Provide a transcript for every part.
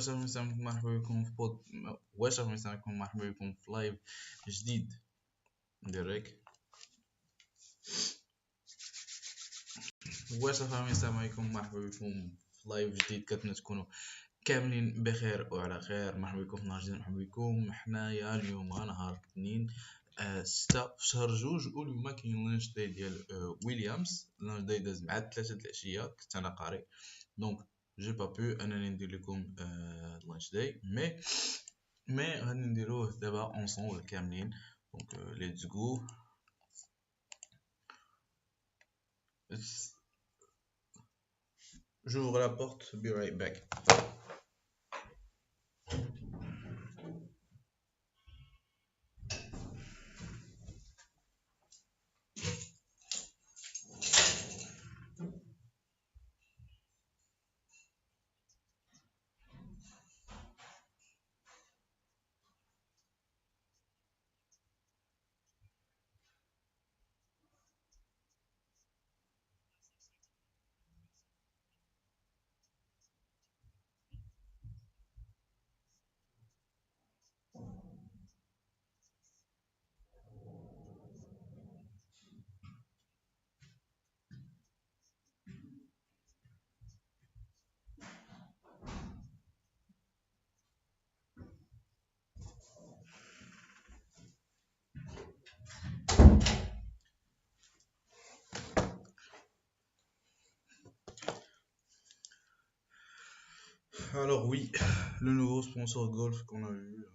مرحبا بكم في مرحبا بكم في لايف جديد ندير السلام عليكم مرحبا بكم في لايف جديد. كتمنى تكونوا كاملين بخير وعلى خير. مرحبا بكم في نهار جديد. مرحبا بكم حنايا اليوم نهار الاثنين 6 في شهر جوج، واليوم كاين لانش داي ديال ويليامز. لانش داي داز مع 3 د العشيه، كنت انا قاري دونك جي با بو انني ندير لكم لانش داي مي غادي نديروه دابا اونصومبل كاملين. دونك ليتس جو. J'ouvre la porte, be right back. Alors oui, le nouveau sponsor golf qu'on a vu.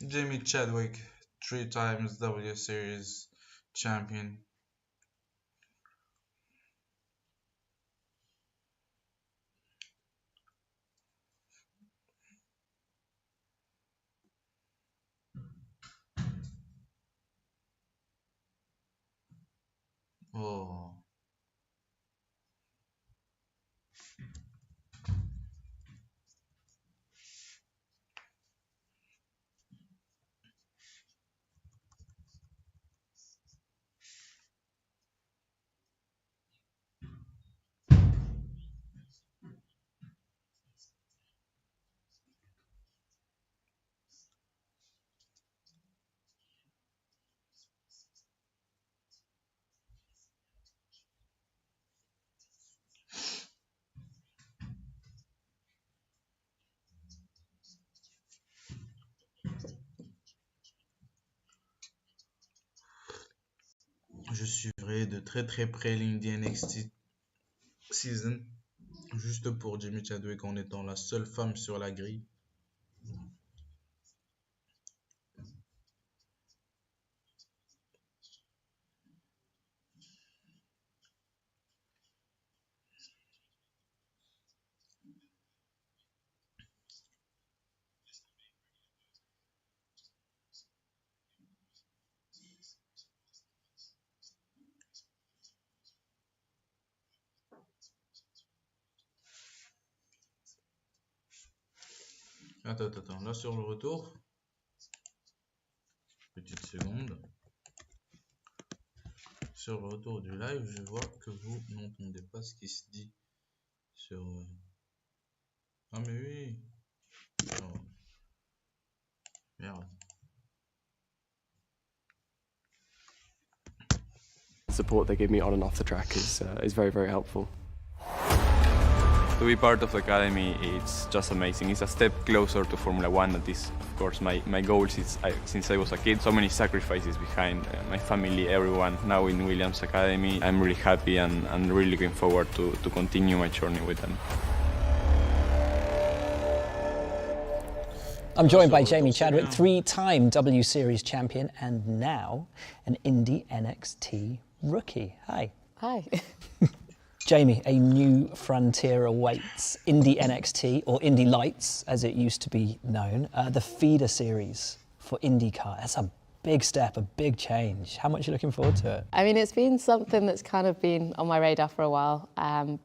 Jamie Chadwick, 3 times W Series champion. Oh. Je suivrai de très près l'Indie NXT Season, juste pour Jamie Chadwick en étant la seule femme sur la grille. Attends, là sur le retour, petite seconde, sur le retour du live, je vois que vous n'entendez pas ce qui se dit sur... Ah mais oui, oh. Merde. Support they give me on and off the track is very helpful. To be part of the academy, it's just amazing. It's a step closer to Formula One. That is, of course, my goal since I was a kid. So many sacrifices behind my family, everyone. Now in Williams Academy, I'm really happy and really looking forward to continue my journey with them. I'm joined by Jamie Chadwick, 3-time W Series champion and now an Indie NXT rookie. Hi. Hi. Jamie, a new frontier awaits. Indie NXT, or Indie Lights as it used to be known, the feeder series for IndyCar. That's a big step, a big change. How much are you looking forward to it? I mean, it's been something that's kind of been on my radar for a while.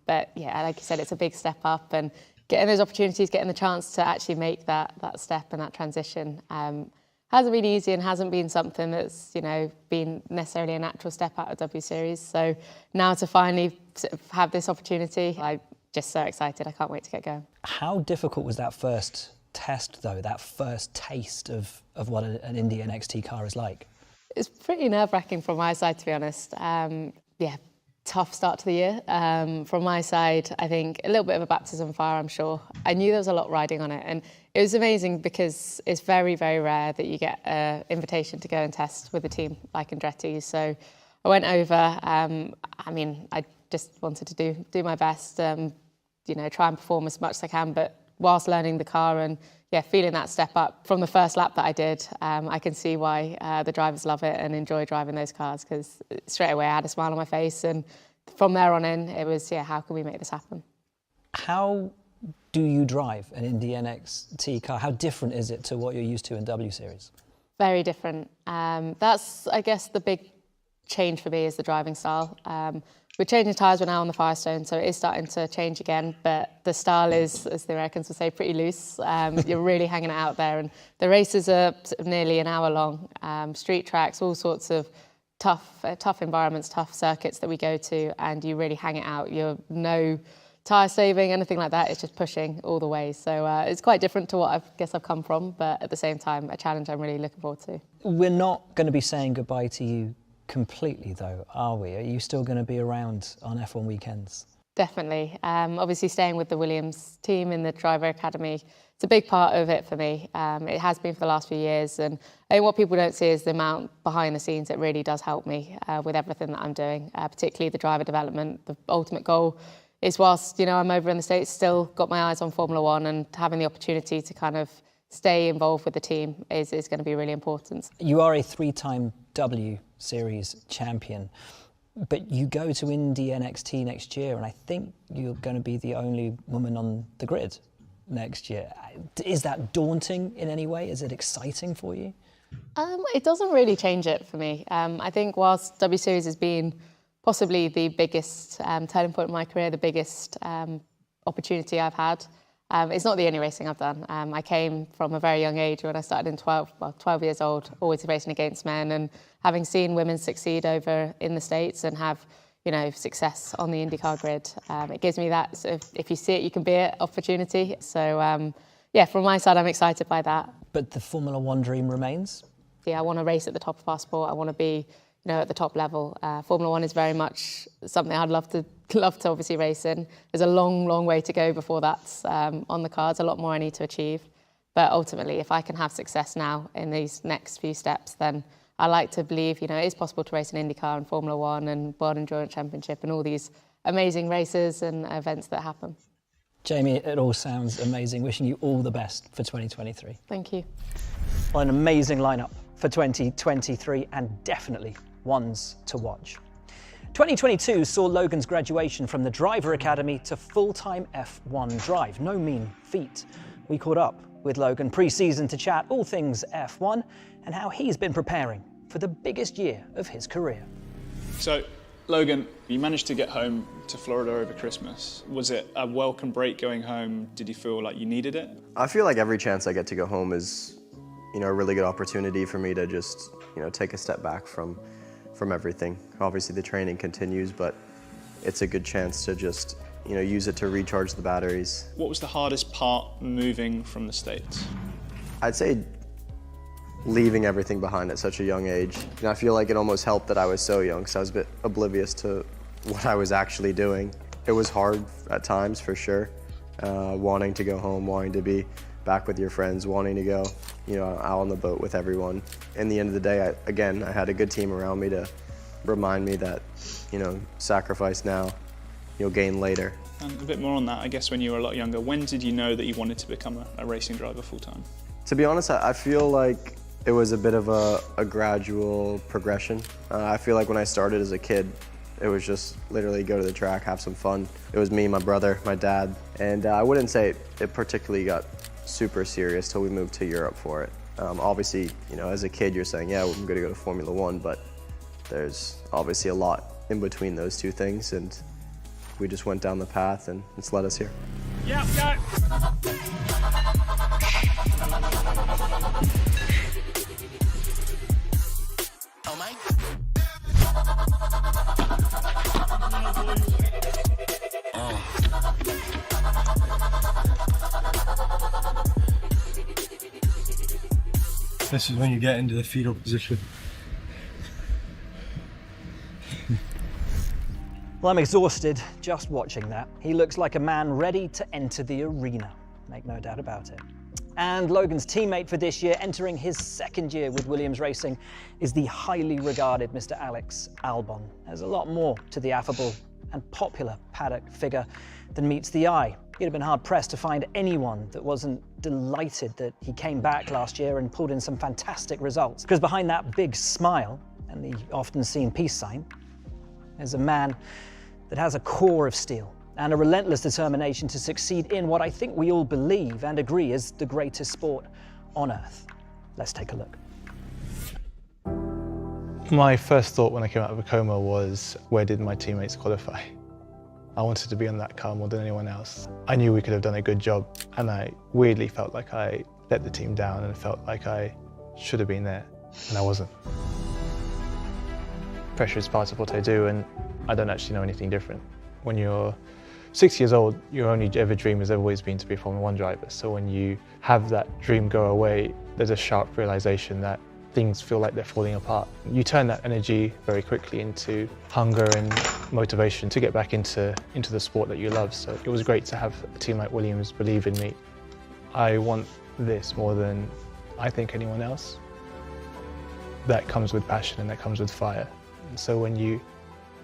But yeah, like you said, it's a big step up, and getting those opportunities, getting the chance to actually make that step and that transition hasn't been easy, and hasn't been something that's, you know, been necessarily a natural step out of W Series. So now to finally have this opportunity, I'm just so excited. I can't wait to get going. How difficult was that first test though, that first taste of what an Indy NXT car is like? It's pretty nerve-wracking from my side, to be honest. Yeah, tough start to the year. From my side, I think a little bit of a baptism of fire, I'm sure. I knew there was a lot riding on it, and it was amazing because it's very, very rare that you get an invitation to go and test with a team like Andretti. So I went over. I mean, I just wanted to do my best, you know, try and perform as much as I can, but whilst learning the car and yeah, feeling that step up from the first lap that I did, I can see why the drivers love it and enjoy driving those cars, because straight away I had a smile on my face, and from there on in, it was, yeah, how can we make this happen? How do you drive an Indy NXT car? How different is it to what you're used to in W Series? Very different. That's, I guess, the big change for me is the driving style. We're changing tyres, we're now on the Firestone, so it is starting to change again, but the style is, as the Americans would say, pretty loose. You're really hanging it out there, and the races are nearly an hour long. Street tracks, all sorts of tough environments, tough circuits that we go to, and you really hang it out. You're no tyre saving, anything like that, it's just pushing all the way. So it's quite different to what I've come from, but at the same time, a challenge I'm really looking forward to. We're not going to be saying goodbye to you completely though, are we? Are you still going to be around on F1 weekends? Definitely. Obviously staying with the Williams team in the driver academy, it's a big part of it for me. It has been for the last few years, and I think what people don't see is the amount behind the scenes that really does help me with everything that I'm doing, particularly the driver development. The ultimate goal is, whilst, you know, I'm over in the States, still got my eyes on Formula One, and having the opportunity to kind of stay involved with the team is going to be really important. You are a three-time W Series champion, but you go to Indy NXT next year, and I think you're going to be the only woman on the grid next year. Is that daunting in any way? Is it exciting for you? It doesn't really change it for me. I think whilst W Series has been possibly the biggest turning point in my career, the biggest opportunity I've had, it's not the only racing I've done. I came from a very young age when I started in 12 years old, always racing against men, and having seen women succeed over in the States and have, you know, success on the IndyCar grid, it gives me that sort of, if you see it, you can be it opportunity. So yeah, from my side, I'm excited by that. But the Formula One dream remains? Yeah, I want to race at the top of our sport. I want to be, you know, at the top level. Formula One is very much something I'd love to obviously race in. There's a long, long way to go before that's on the cards, a lot more I need to achieve. But ultimately, if I can have success now in these next few steps, then I like to believe, you know, it is possible to race in IndyCar and Formula One and World Endurance Championship and all these amazing races and events that happen. Jamie, it all sounds amazing. Wishing you all the best for 2023. Thank you. Well, an amazing lineup for 2023, and definitely ones to watch. 2022 saw Logan's graduation from the driver academy to full-time F1 drive. No mean feat. We caught up with Logan pre-season to chat all things F1 and how he's been preparing for the biggest year of his career. So, Logan, you managed to get home to Florida over Christmas. Was it a welcome break going home? Did you feel like you needed it? I feel like every chance I get to go home is, you know, a really good opportunity for me to just, you know, take a step back from everything. Obviously the training continues, but it's a good chance to just, you know, use it to recharge the batteries. What was the hardest part moving from the States? I'd say leaving everything behind at such a young age. And I feel like it almost helped that I was so young, because I was a bit oblivious to what I was actually doing. It was hard at times, for sure, wanting to go home, wanting to be back with your friends, wanting to go, you know, out on the boat with everyone. In the end of the day, I had a good team around me to remind me that, you know, sacrifice now, you'll gain later. And a bit more on that, I guess when you were a lot younger, when did you know that you wanted to become a racing driver full-time? To be honest, I feel like it was a bit of a gradual progression. I feel like when I started as a kid, it was just literally go to the track, have some fun. It was me, my brother, my dad, and I wouldn't say it particularly got super serious till we moved to Europe for it. Obviously, you know, as a kid, you're saying, yeah, I'm going to go to Formula One, but there's obviously a lot in between those two things, and we just went down the path, and it's led us here. Yeah, go. Oh my. This is when you get into the fetal position. Well, I'm exhausted just watching that. He looks like a man ready to enter the arena, make no doubt about it. And Logan's teammate for this year, entering his second year with Williams Racing, is the highly regarded Mr. Alex Albon. There's a lot more to the affable and popular paddock figure than meets the eye. You'd have been hard-pressed to find anyone that wasn't delighted that he came back last year and pulled in some fantastic results. Because behind that big smile and the often seen peace sign, there's a man that has a core of steel and a relentless determination to succeed in what I think we all believe and agree is the greatest sport on earth. Let's take a look. My first thought when I came out of a coma was, where did my teammates qualify? I wanted to be on that car more than anyone else. I knew we could have done a good job, and I weirdly felt like I let the team down and felt like I should have been there, and I wasn't. Pressure is part of what I do, and I don't actually know anything different. When you're 6 years old, your only ever dream has always been to be a Formula One driver. So when you have that dream go away, there's a sharp realization that things feel like they're falling apart. You turn that energy very quickly into hunger and motivation to get back into the sport that you love. So it was great to have a team like Williams believe in me. I want this more than I think anyone else. That comes with passion and that comes with fire. And so when you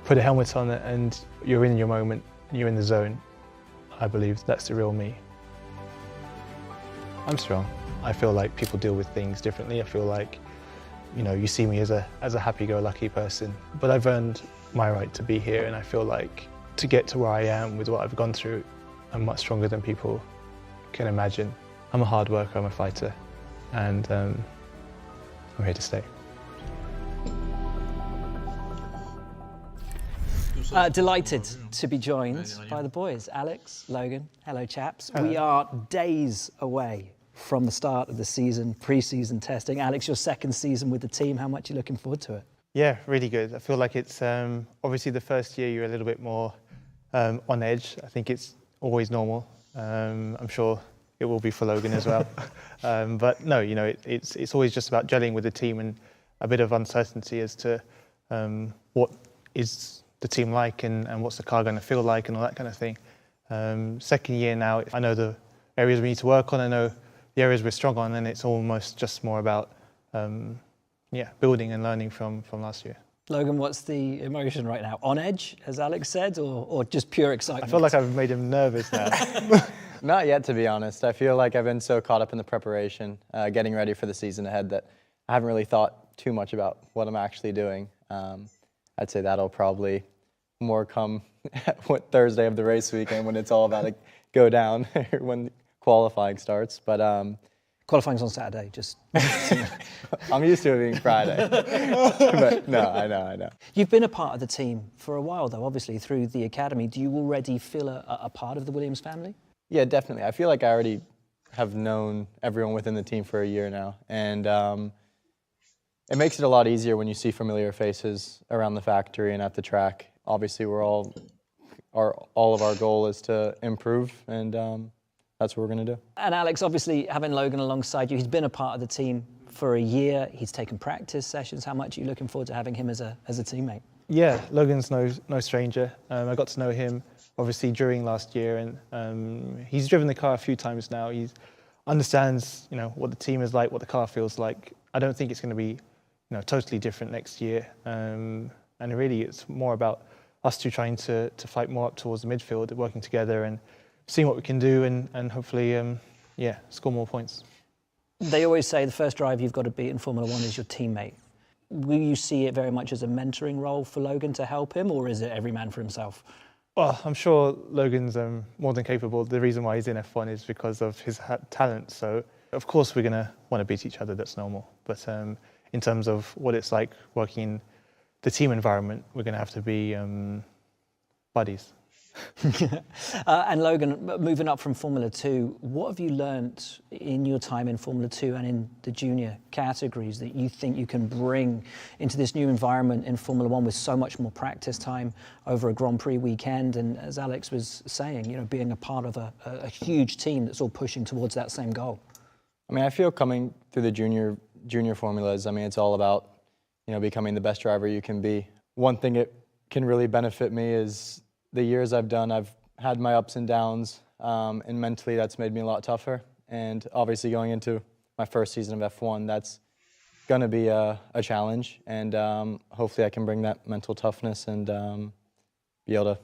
put a helmet on and you're in your moment, you're in the zone, I believe that's the real me. I'm strong. I feel like people deal with things differently. I feel like, you know, you see me as a happy-go-lucky person, but I've earned my right to be here, and I feel like to get to where I am with what I've gone through, I'm much stronger than people can imagine. I'm a hard worker, I'm a fighter, and I'm here to stay. Delighted to be joined by the boys. Alex, Logan, hello chaps. We are days away from the start of the season, pre-season testing. Alex, your second season with the team, how much are you looking forward to it? Yeah, really good. I feel like it's obviously the first year you're a little bit more on edge. I think it's always normal. I'm sure it will be for Logan as well. But no, you know, it's always just about gelling with the team and a bit of uncertainty as to what is the team like and what's the car going to feel like and all that kind of thing. Second year now, I know the areas we need to work on, I know the areas we're strong on, and it's almost just more about building and learning from last year. Logan, what's the emotion right now? On edge, as Alex said, or just pure excitement? I feel like I've made him nervous now. Not yet, to be honest. I feel like I've been so caught up in the preparation, getting ready for the season ahead, that I haven't really thought too much about what I'm actually doing. I'd say that'll probably more come Thursday of the race weekend when it's all about to go down, when qualifying starts. But qualifying's on Saturday, just. I'm used to it being Friday. But no, I know. You've been a part of the team for a while, though, obviously, through the academy. Do you already feel a part of the Williams family? Yeah, definitely. I feel like I already have known everyone within the team for a year now. And it makes it a lot easier when you see familiar faces around the factory and at the track. Obviously, all of our goal is to improve, and that's what we're going to do. And Alex, obviously, having Logan alongside you, he's been a part of the team for a year. He's taken practice sessions. How much are you looking forward to having him as a teammate? Yeah, Logan's no stranger. I got to know him, obviously, during last year, and he's driven the car a few times now. He understands, you know, what the team is like, what the car feels like. I don't think it's going to be, you know, totally different next year. And really, it's more about us two trying to fight more up towards the midfield, working together and seeing what we can do and hopefully, score more points. They always say the first driver you've got to beat in Formula One is your teammate. Will you see it very much as a mentoring role for Logan to help him, or is it every man for himself? Well, I'm sure Logan's more than capable. The reason why he's in F1 is because of his talent. So Of course, we're going to want to beat each other, that's normal. But in terms of what it's like working in the team environment, we're going to have to be buddies. And Logan, moving up from Formula 2, what have you learnt in your time in Formula 2 and in the junior categories that you think you can bring into this new environment in Formula 1 with so much more practice time over a Grand Prix weekend? And as Alex was saying, you know, being a part of a huge team that's all pushing towards that same goal. I mean, I feel coming through the junior formulas, I mean, it's all about, you know, becoming the best driver you can be. One thing it can really benefit me is the years I've done, I've had my ups and downs, and mentally that's made me a lot tougher. And obviously going into my first season of F1, that's going to be a challenge. And hopefully I can bring that mental toughness and be able to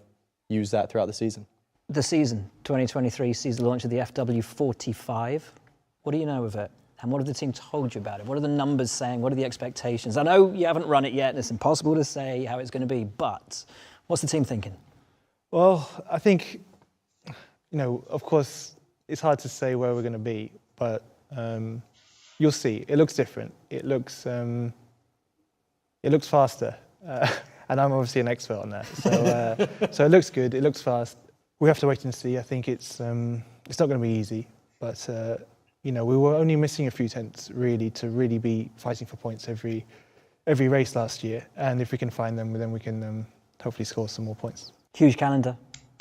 use that throughout the season. The season, 2023, sees the launch of the FW45. What do you know of it? And what have the team told you about it? What are the numbers saying? What are the expectations? I know you haven't run it yet and it's impossible to say how it's going to be, but what's the team thinking? Well, I think, you know, of course, it's hard to say where we're going to be, but you'll see. It looks different. It looks faster, and I'm obviously an expert on that. So, so it looks good. It looks fast. We have to wait and see. I think it's not going to be easy, but you know, we were only missing a few tenths really to really be fighting for points every race last year, and if we can find them, then we can hopefully score some more points. Huge calendar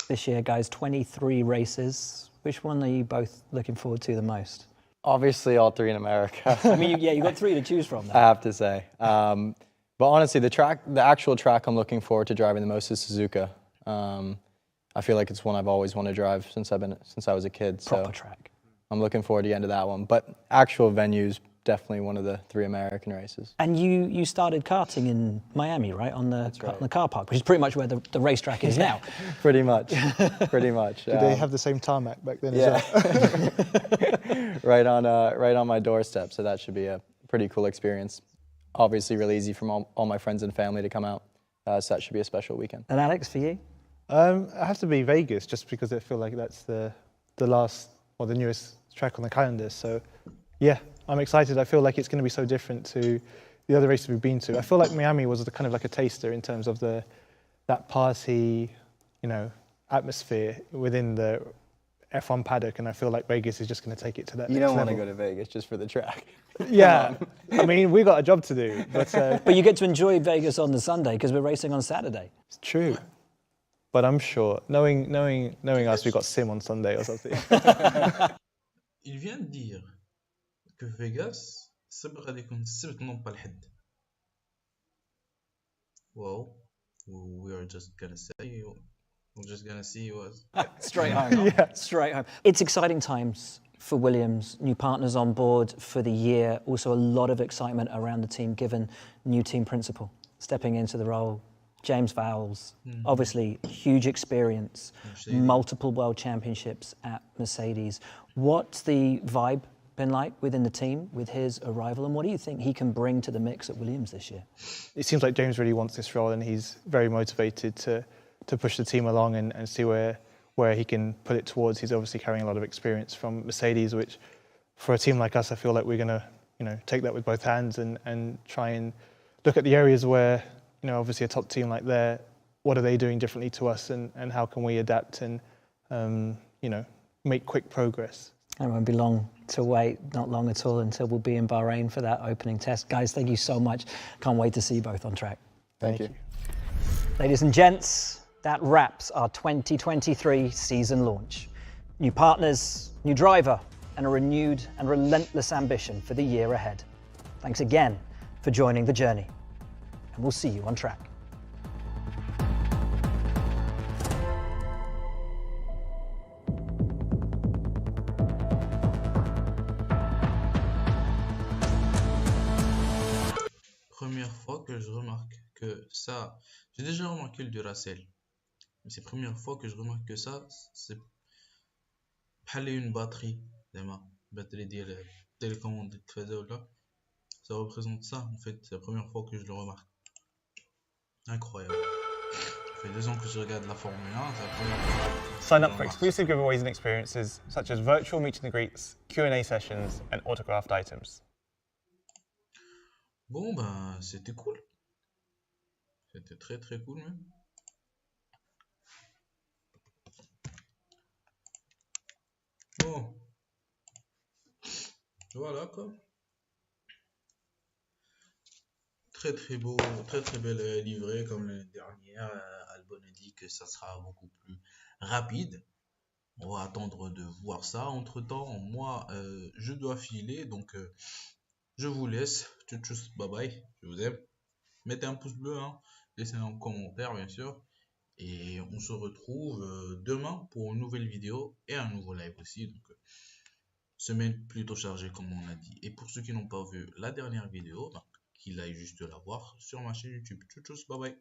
this year, guys, 23 races. Which one are you both looking forward to the most? Obviously all three in America. I mean, yeah, you've got three to choose from there. I have to say. But honestly, the actual track I'm looking forward to driving the most is Suzuka. I feel like it's one I've always wanted to drive since I was a kid. Proper track. I'm looking forward to getting to that one. But actual venues, definitely one of the three American races. And you started karting in Miami, right? On the car park, which is pretty much where the racetrack is now. Pretty much, pretty much. Did they have the same tarmac back then as well? right on my doorstep, so that should be a pretty cool experience. Obviously really easy for all my friends and family to come out, so that should be a special weekend. And Alex, for you? I have to be Vegas, just because I feel like that's the last or the newest track on the calendar. So yeah, I'm excited. I feel like it's going to be so different to the other races we've been to. I feel like Miami was kind of like a taster in terms of that party, you know, atmosphere within the F1 paddock, and I feel like Vegas is just going to take it to that next level. You don't want to go to Vegas just for the track. Yeah, I mean, we've got a job to do. But you get to enjoy Vegas on the Sunday because we're racing on Saturday. It's true. But I'm sure, knowing us, we've got Sim on Sunday or something. Il vient de dire que Vegas السبت غادي يكون السبت نوض الحد. Well, we're just gonna see what straight home. Yeah, straight home. It's exciting times for Williams, new partners on board for the year. Also a lot of excitement around the team given new team principal stepping into the role. James Vowles, obviously huge experience, multiple world championships at Mercedes. What's the vibe been like within the team with his arrival, and what do you think he can bring to the mix at Williams this year? It seems like James really wants this role, and he's very motivated to push the team along and see where he can put it towards. He's obviously carrying a lot of experience from Mercedes, which for a team like us, I feel like we're going to take that with both hands and try and look at the areas where, obviously a top team like theirs, what are they doing differently to us, and how can we adapt and make quick progress. It won't be long to wait, not long at all, until we'll be in Bahrain for that opening test. Guys, thank you so much. Can't wait to see you both on track. Thank you. Ladies and gents, that wraps our 2023 season launch. New partners, new driver, and a renewed and relentless ambition for the year ahead. Thanks again for joining the journey, and we'll see you on track. Première fois que je remarque que ça, j'ai déjà remarqué le Duracell, mais c'est la première fois que je remarque que ça, c'est بحال une batterie, زعما batterie ديال télécommande تفادى ولا, ça représente ça en fait, c'est la première fois que je le remarque. Incroyable. Ça fait 2 ans que je regarde la Formule 1, c'est la première fois. Sign up for exclusive giveaways and experiences such as virtual meet and greets, Q&A sessions, and autographed items. Bon, bah, c'était cool. C'était très très cool même. Bon. Voilà quoi. Très très beau, très très belle livrée comme l'année dernière. Albon a dit que ça sera beaucoup plus rapide. On va attendre de voir ça. Entre temps, moi, je dois filer, donc je vous laisse. Tchuss, bye bye. Je vous aime. Mettez un pouce bleu, hein. Laissez un commentaire, bien sûr. Et on se retrouve demain pour une nouvelle vidéo et un nouveau live aussi. Donc, semaine plutôt chargée, comme on a dit. Et pour ceux qui n'ont pas vu la dernière vidéo, bah, qu'ils aillent juste la voir sur ma chaîne YouTube. Tchuss, bye bye.